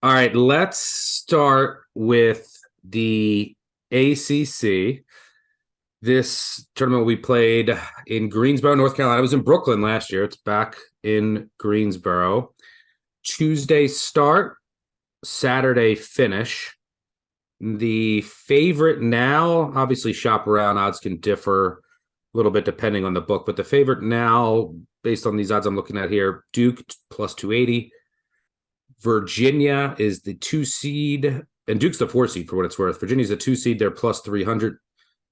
All right, let's start with the ACC. This tournament we played in Greensboro, North Carolina. I was in Brooklyn last year. It's back in Greensboro. Tuesday start, Saturday finish. The favorite now, obviously shop around, odds can differ a little bit depending on the book, but the favorite now, based on these odds I'm looking at here, Duke plus 280. Virginia is the 2 seed, and Duke's the 4 seed for what it's worth. Virginia's the 2 seed, they're plus 300.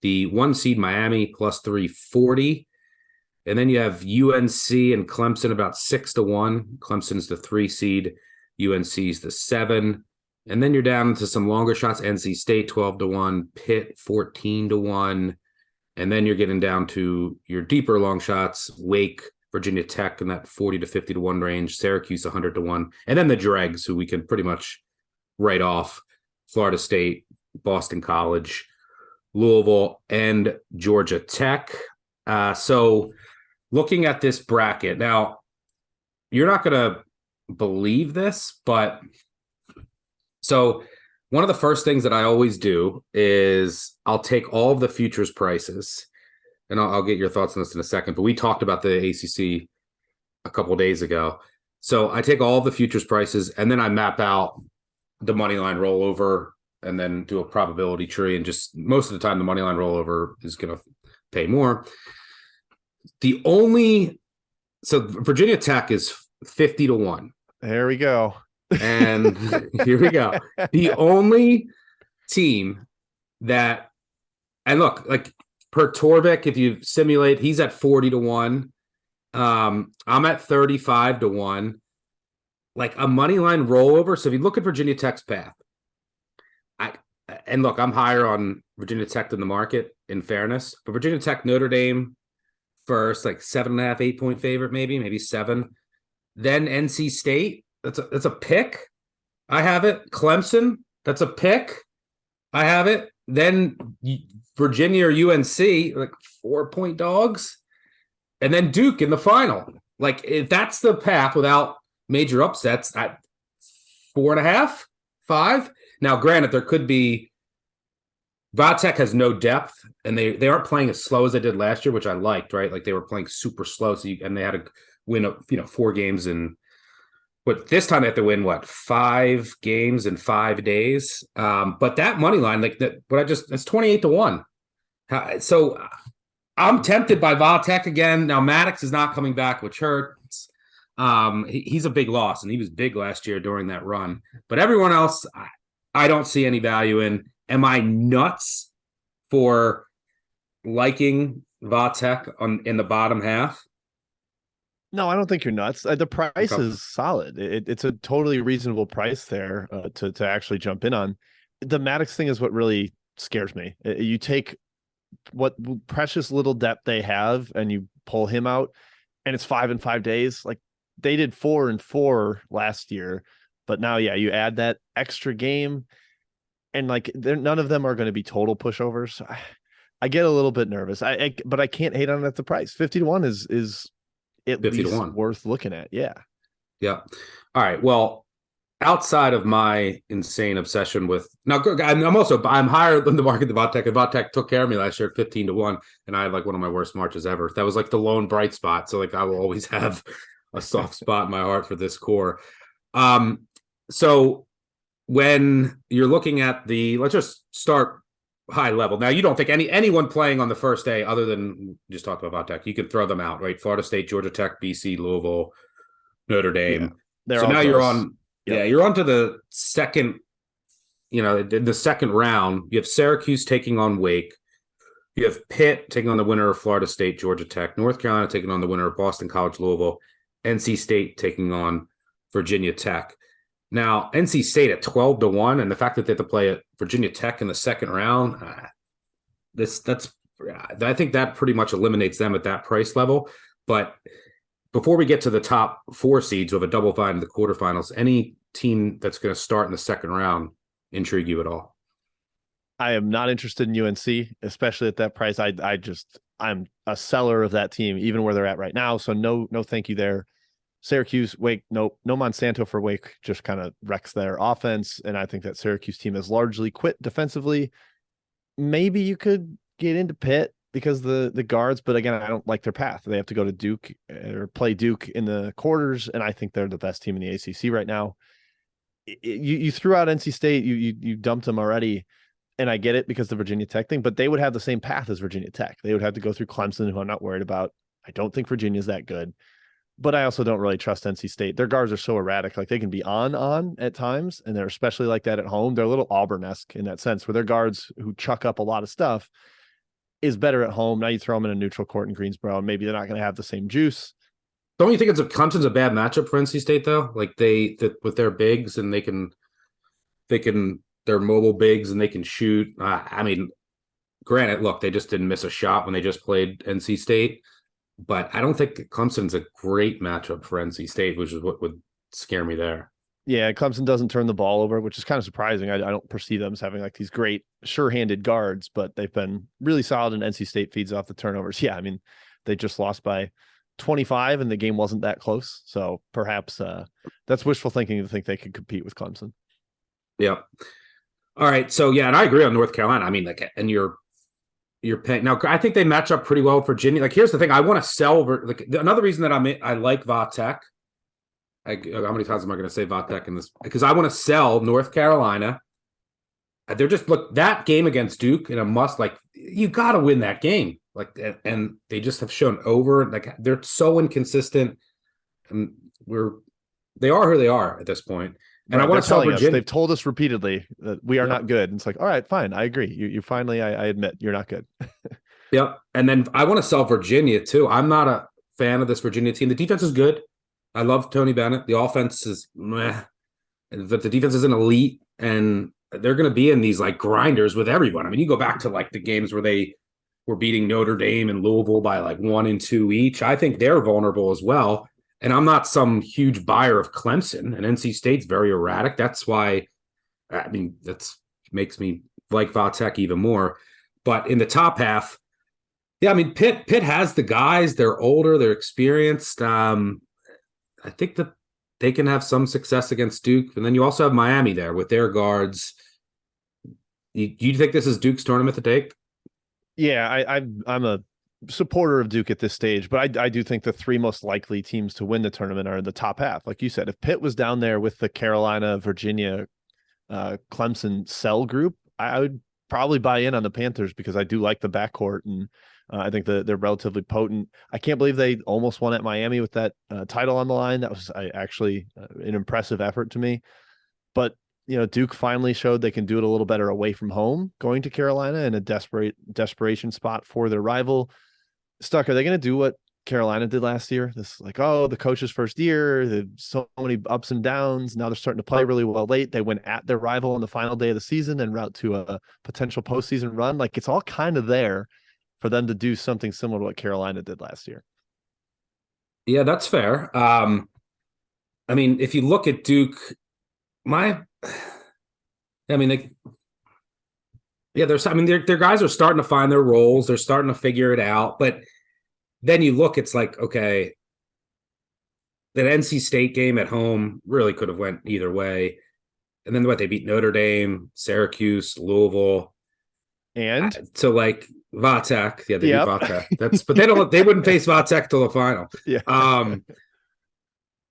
The 1 seed, Miami, plus 340. And then you have UNC and Clemson about 6-1. Clemson's the 3 seed, UNC's the 7. And then you're down to some longer shots. NC State 12-1, Pitt 14-1. And then you're getting down to your deeper long shots, Wake, Virginia Tech in that 40 to 50-1 range, Syracuse 100-1, and then the dregs, who we can pretty much write off: Florida State, Boston College, Louisville, and Georgia Tech. So looking at this bracket, now you're not going to believe this, but so one of the first things that I always do is I'll take all of the futures prices, and I'll get your thoughts on this in a second, but we talked about the ACC a couple of days ago. So I take all of the futures prices, and then I map out the money line rollover and then do a probability tree. And just most of the time, the money line rollover is going to pay more. So Virginia Tech is 50-1. There we go. And here we go. The only team that, and look, like, per Torvik, if you simulate, he's at 40-1. I'm at 35-1. Like a money line rollover. So if you look at Virginia Tech's path, and look, I'm higher on Virginia Tech than the market, in fairness. But Virginia Tech, Notre Dame first, like 7.5, 8-point favorite, maybe 7. Then NC State, that's a pick. I have it. Clemson, that's a pick. I have it. Then Virginia or UNC, like 4-point dogs, and then Duke in the final. Like, if that's the path without major upsets, at 4.5, 5. Now, granted, there could be. Vatech has no depth, and they aren't playing as slow as they did last year, which I liked. Right, like they were playing super slow, and they had to win 4 games in. But this time they have to win 5 games in 5 days. But that money line, like that, that's 28-1. So I'm tempted by Vatech again. Now Maddox is not coming back, which hurts. He's a big loss, and he was big last year during that run. But everyone else, I don't see any value in. Am I nuts for liking Vatech in the bottom half? No, I don't think you're nuts. The price is solid. It's a totally reasonable price there to actually jump in on. The Maddox thing is what really scares me. You take what precious little depth they have and you pull him out, and it's 5 in 5 days. Like they did 4 in 4 last year, but now, you add that extra game, and like none of them are going to be total pushovers. I get a little bit nervous. But I can't hate on it at the price. 50-1 is at least worth looking at. Yeah. All right. Well, outside of my insane obsession with I'm higher than the market. The Vatech took care of me last year at 15-1, and I had like one of my worst Marches ever. That was like the lone bright spot. So like I will always have a soft spot in my heart for this core. So when you're looking at let's just start high level. Now, you don't think anyone playing on the first day, other than just talk about Tech, you can throw them out, right? Florida State, Georgia Tech, BC, Louisville, Notre Dame. Yeah, so now close. You're on. Yep. Yeah, you're on to the second. The second round. You have Syracuse taking on Wake. You have Pitt taking on the winner of Florida State, Georgia Tech. North Carolina taking on the winner of Boston College, Louisville. NC State taking on Virginia Tech. Now, NC State at 12-1, and the fact that they have to play at Virginia Tech in the second round, I think that pretty much eliminates them at that price level. But before we get to the top 4 seeds who have a double bye in the quarterfinals, any team that's going to start in the second round intrigue you at all? I am not interested in UNC, especially at that price. I'm a seller of that team, even where they're at right now. So no, thank you there. Syracuse, Wake, nope, no Monsanto for Wake, just kind of wrecks their offense. And I think that Syracuse team has largely quit defensively. Maybe you could get into Pitt because the guards, but again, I don't like their path. They have to go to Duke or play Duke in the quarters, and I think they're the best team in the ACC right now. You threw out NC State, you dumped them already, and I get it because the Virginia Tech thing, but they would have the same path as Virginia Tech. They would have to go through Clemson, who I'm not worried about. I don't think Virginia's that good, but I also don't really trust NC State. Their guards are so erratic. Like they can be on at times, and they're especially like that at home. They're a little Auburn-esque in that sense, where their guards who chuck up a lot of stuff is better at home. Now you throw them in a neutral court in Greensboro, and maybe they're not going to have the same juice. Don't you think Clemson's a bad matchup for NC State though? Like with their bigs and they can they're mobile bigs and they can shoot. I mean, granted, look, they just didn't miss a shot when they just played NC State, but I don't think Clemson's a great matchup for NC State, which is what would scare me there. Yeah, Clemson doesn't turn the ball over, which is kind of surprising. I don't perceive them as having like these great sure-handed guards, but they've been really solid, and NC State feeds off the turnovers. Yeah, I mean, they just lost by 25 and the game wasn't that close. So perhaps that's wishful thinking to think they could compete with Clemson. Yeah. All right. So yeah, and I agree on North Carolina. I mean, like, and you're paying now. I think they match up pretty well with Virginia. Like, here's the thing: I want to sell. Like, another reason that I like Vatek. How many times am I going to say Vatek in this? Because I want to sell North Carolina. They're just that game against Duke in a must. Like, you got to win that game. Like, and they just have shown over. Like, they're so inconsistent, and they are who they are at this point. And right, I want to tell Virginia. They've told us repeatedly that we are not good. And it's like, all right, fine. I agree. You finally, I admit you're not good. Yep. And then I want to sell Virginia too. I'm not a fan of this Virginia team. The defense is good. I love Tony Bennett. The offense is meh. The defense is an elite, and they're going to be in these like grinders with everyone. I mean, you go back to like the games where they were beating Notre Dame and Louisville by like 1 and 2 each. I think they're vulnerable as well. And I'm not some huge buyer of Clemson, and NC State's very erratic. That's why, I mean, that's makes me like Vatek even more. But in the top half, yeah, I mean, Pitt has the guys. They're older, they're experienced. I think that they can have some success against Duke. And then you also have Miami there with their guards. You think this is Duke's tournament to take? Yeah, I'm a supporter of Duke at this stage, but I do think the three most likely teams to win the tournament are in the top half. Like you said, if Pitt was down there with the Carolina, Virginia, Clemson cell group, I would probably buy in on the Panthers because I do like the backcourt, and I think they're relatively potent. I can't believe they almost won at Miami with that title on the line. That was actually an impressive effort to me. But Duke finally showed they can do it a little better away from home, going to Carolina in a desperation spot for their rival. Stuck, are they going to do what Carolina did last year? This like, oh, the coach's first year, there's so many ups and downs. Now they're starting to play really well late. They went at their rival on the final day of the season en route to a potential postseason run. Like, it's all kind of there for them to do something similar to what Carolina did last year. Yeah, that's fair. I mean, if you look at Duke, their guys are starting to find their roles. They're starting to figure it out. But then you look, it's like, okay, that NC State game at home really could have went either way. And then they beat Notre Dame, Syracuse, Louisville. And so like Vatek, yeah, they beat Vatek. But they wouldn't face Vatek till the final. Yeah.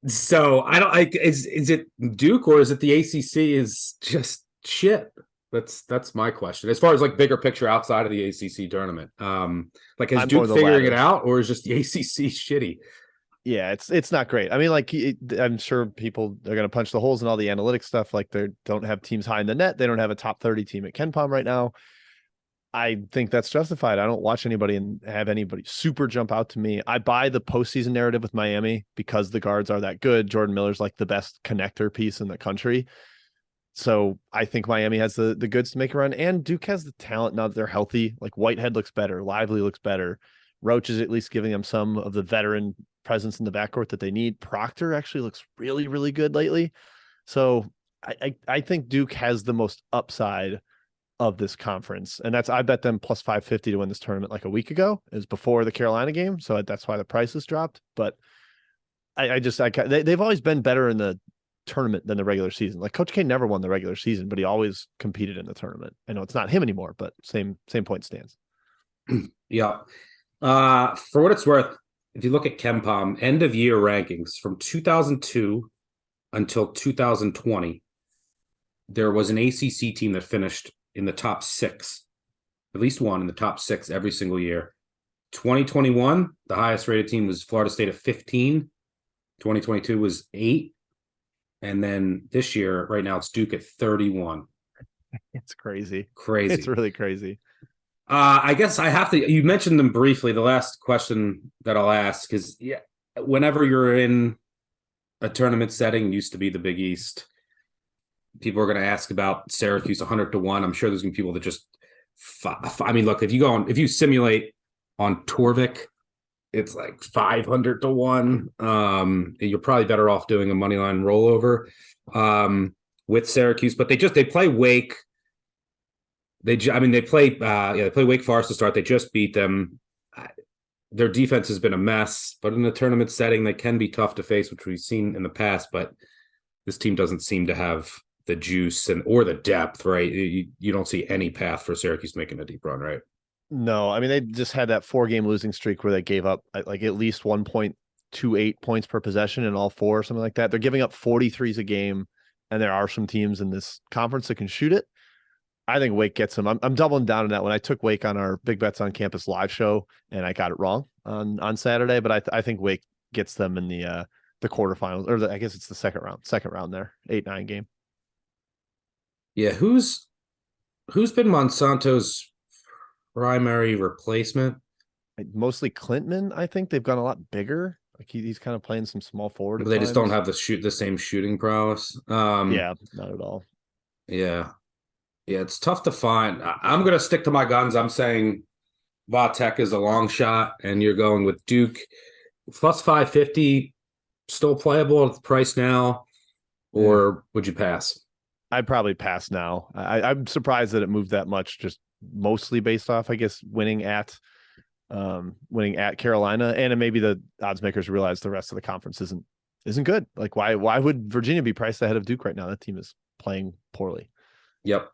So I don't like, is it Duke or is it the ACC is just shit? That's my question. As far as like bigger picture outside of the ACC tournament, like is Duke figuring it out, or is just the ACC shitty? Yeah, it's not great. I mean, like I'm sure people are going to punch the holes in all the analytics stuff. Like they don't have teams high in the net. They don't have a top 30 team at KenPom right now. I think that's justified. I don't watch anybody and have anybody super jump out to me. I buy the postseason narrative with Miami because the guards are that good. Jordan Miller's like the best connector piece in the country. So I think Miami has the goods to make a run, and Duke has the talent now that they're healthy. Like Whitehead looks better, Lively looks better. Roach is at least giving them some of the veteran presence in the backcourt that they need. Proctor actually looks really, really good lately. So I think Duke has the most upside of this conference, and I bet them plus 550 to win this tournament like a week ago. It was before the Carolina game, so that's why the price has dropped. But they've always been better in the tournament than the regular season. Like Coach K never won the regular season, but he always competed in the tournament. I know it's not him anymore, but same point stands. Yeah. For what it's worth, if you look at KenPom end of year rankings from 2002 until 2020, there was an ACC team that finished in the top 6, at least one in the top 6 every single year. 2021, the highest rated team was Florida State at 15. 2022 was 8. And then this year, right now, it's Duke at 31. It's crazy. Crazy. It's really crazy. I guess I have to. You mentioned them briefly. The last question that I'll ask is, yeah, whenever you're in a tournament setting, used to be the Big East, people are going to ask about Syracuse 100-1. I'm sure there's going to be people that just. I mean, look, if you simulate on Torvik, it's like 500-1. You're probably better off doing a money line rollover with Syracuse, but they play Wake. They play Wake Forest to start. They just beat them. Their defense has been a mess, but in a tournament setting, they can be tough to face, which we've seen in the past. But this team doesn't seem to have the juice or the depth, right? You don't see any path for Syracuse making a deep run, right? No, I mean, they just had that 4-game losing streak where they gave up like at least 1.28 points per possession in all 4 or something like that. They're giving up 43s a game, and there are some teams in this conference that can shoot it. I think Wake gets them. I'm doubling down on that one. I took Wake on our Big Bets on Campus live show, and I got it wrong on Saturday, but I think Wake gets them in the quarterfinals, or I guess it's the second round there, 8-9 game. Yeah, who's been Monsanto's primary replacement? Mostly Clintman. I think they've gone a lot bigger. Like he's kind of playing some small forward. But they just don't have the same shooting prowess. Yeah, not at all. Yeah, it's tough to find. I'm gonna stick to my guns. I'm saying Vatek is a long shot, and you're going with Duke plus 550. Still playable at the price now, or would you pass? I'd probably pass now. I'm surprised that it moved that much, just mostly based off, I guess, winning at Carolina, and maybe the odds makers realize the rest of the conference isn't good. Like why would Virginia be priced ahead of Duke right now? That team is playing poorly. Yep.